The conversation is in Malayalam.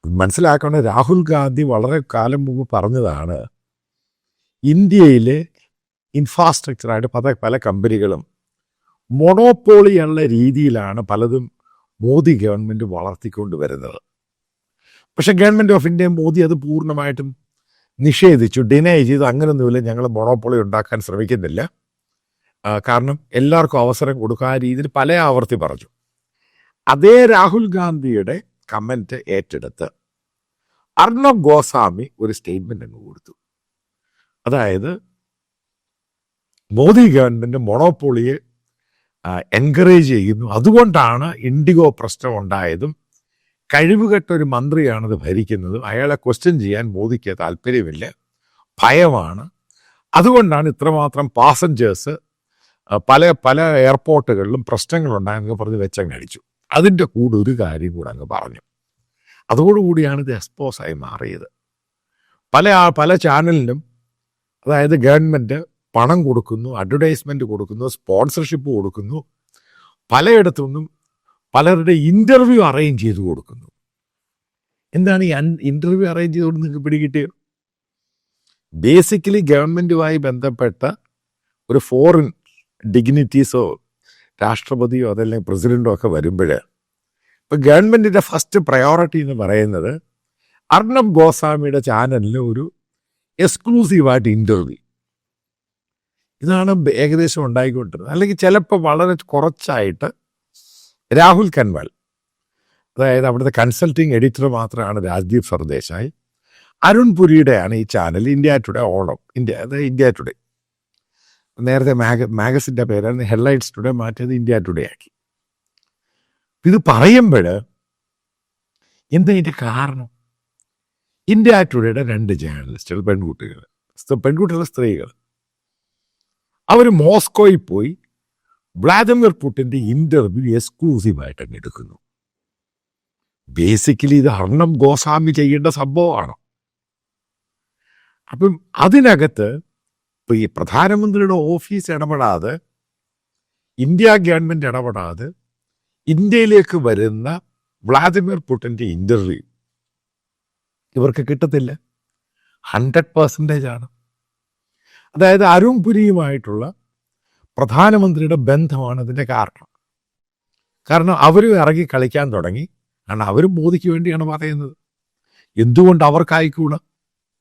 മനസ്സിലാക്കേണ്ട, രാഹുൽ ഗാന്ധി വളരെ കാലം മുമ്പ് പറഞ്ഞതാണ്, ഇന്ത്യയിലെ ഇൻഫ്രാസ്ട്രക്ചറായിട്ട് പല കമ്പനികളും മൊണോപ്പോളി ഉള്ള രീതിയിലാണ് പലതും മോദി ഗവൺമെൻറ് വളർത്തിക്കൊണ്ട് വരുന്നത്. പക്ഷേ ഗവൺമെൻറ് ഓഫ് ഇന്ത്യ, മോദി അത് പൂർണ്ണമായിട്ടും നിഷേധിച്ചു, ഡിനൈ ചെയ്തു. അങ്ങനെയൊന്നുമില്ല, ഞങ്ങൾ മൊണോപ്പൊളി ഉണ്ടാക്കാൻ ശ്രമിക്കുന്നില്ല, കാരണം എല്ലാവർക്കും അവസരം കൊടുക്കുക, ആ രീതിയിൽ പല ആവർത്തി പറഞ്ഞു. അതേ രാഹുൽ ഗാന്ധിയുടെ കമൻറ്റ് ഏറ്റെടുത്ത് അർണബ് ഗോസ്വാമി ഒരു സ്റ്റേറ്റ്മെൻ്റ് അങ്ങ് കൊടുത്തു. അതായത് മോദി ഗവൺമെൻറ് മൊണോപ്പൊളിയെ എൻകറേജ് ചെയ്യുന്നു, അതുകൊണ്ടാണ് ഇൻഡിഗോ പ്രശ്നം ഉണ്ടായതും കഴിവുകെട്ട ഒരു മന്ത്രിയാണത് ഭരിക്കുന്നതും, അയാളെ ക്വസ്റ്റ്യൻ ചെയ്യാൻ മോദിക്ക് താല്പര്യമില്ല, ഭയമാണ്, അതുകൊണ്ടാണ് ഇത്രമാത്രം പാസഞ്ചേഴ്സ് പല എയർപോർട്ടുകളിലും പ്രശ്നങ്ങളുണ്ടായെന്നൊക്കെ പറഞ്ഞ് വെച്ചങ്ങ് അടിച്ചു. അതിൻ്റെ കൂടെ ഒരു കാര്യം കൂടെ അങ്ങ് പറഞ്ഞു. അതോടുകൂടിയാണ് ഇത് എക്സ്പോസായി മാറിയത്. പല ചാനലിനും, അതായത് ഗവൺമെൻറ് പണം കൊടുക്കുന്നു, അഡ്വർടൈസ്മെൻറ്റ് കൊടുക്കുന്നു, സ്പോൺസർഷിപ്പ് കൊടുക്കുന്നു, പലയിടത്തുനിന്നും പലരുടെ ഇൻ്റർവ്യൂ അറേഞ്ച് ചെയ്ത് കൊടുക്കുന്നു. എന്താണ് ഈ ഇൻ്റർവ്യൂ അറേഞ്ച് ചെയ്ത് നിങ്ങൾക്ക് പിടികിട്ടിയോ? ബേസിക്കലി ഗവൺമെൻറ്റുമായി ബന്ധപ്പെട്ട ഒരു ഫോറിൻ ഡിഗ്നിറ്റീസോ രാഷ്ട്രപതിയോ അതല്ലെങ്കിൽ പ്രസിഡൻറ്റോ ഒക്കെ വരുമ്പോൾ ഇപ്പം ഗവൺമെൻറ്റിൻ്റെ ഫസ്റ്റ് പ്രയോറിറ്റി എന്ന് പറയുന്നത് അർണബ് ഗോസ്വാമിയുടെ ചാനലിന് ഒരു എക്സ്ക്ലൂസീവായിട്ട് ഇൻ്റർവ്യൂ, ഇതാണ് ഏകദേശം ഉണ്ടായിക്കൊണ്ടിരുന്നത്. അല്ലെങ്കിൽ ചിലപ്പോൾ വളരെ കുറച്ചായിട്ട് രാഹുൽ കൻവാൽ, അതായത് അവിടുത്തെ കൺസൾട്ടിങ് എഡിറ്റർ മാത്രമാണ് രാജ്ദീപ് സർദേശായി, അരുൺ പുരിയുടെയാണ് ഈ ചാനൽ ഇന്ത്യ ടുഡേ ഓണം, അതായത് ഇന്ത്യ ടുഡേ. നേരത്തെ മാഗസിൻ്റെ പേരാണ് ഹെഡ്ലൈൻസ് ടുഡേ, മാറ്റിയത് ഇന്ത്യ ടുഡേ ആക്കി. ഇത് പറയുമ്പോൾ എന്താ ഇതിൻ്റെ കാരണം? ഇന്ത്യ ടുഡേയുടെ 2 ജേർണലിസ്റ്റുകൾ, പെൺകുട്ടികൾ സ്ത്രീകൾ, അവർ മോസ്കോയിൽ പോയി വ്ളാദിമിർ പുടിൻ്റെ ഇൻ്റർവ്യൂ എക്സ്ക്ലൂസീവായിട്ട് അങ്ങ് എടുക്കുന്നു. ബേസിക്കലി ഇത് അർണബ് ഗോസ്വാമി ചെയ്യേണ്ട സംഭവമാണ്. അപ്പം അതിനകത്ത് ഇപ്പോൾ ഈ പ്രധാനമന്ത്രിയുടെ ഓഫീസ് ഇടപെടാതെ, ഇന്ത്യ ഗവൺമെൻറ് ഇടപെടാതെ ഇന്ത്യയിലേക്ക് വരുന്ന വ്ളാദിമിർ പുടിൻ്റെ ഇൻ്റർവ്യൂ ഇവർക്ക് കിട്ടത്തില്ല. 100% ആണ്. അതായത് അരുൺ പുരിയുമായിട്ടുള്ള പ്രധാനമന്ത്രിയുടെ ബന്ധമാണ് അതിൻ്റെ കാരണം അവരും ഇറങ്ങി കളിക്കാൻ തുടങ്ങി. കാരണം അവരും മോദിക്ക് വേണ്ടിയാണ് പറയുന്നത്. എന്തുകൊണ്ട് അവർക്കായിക്കൂടാ?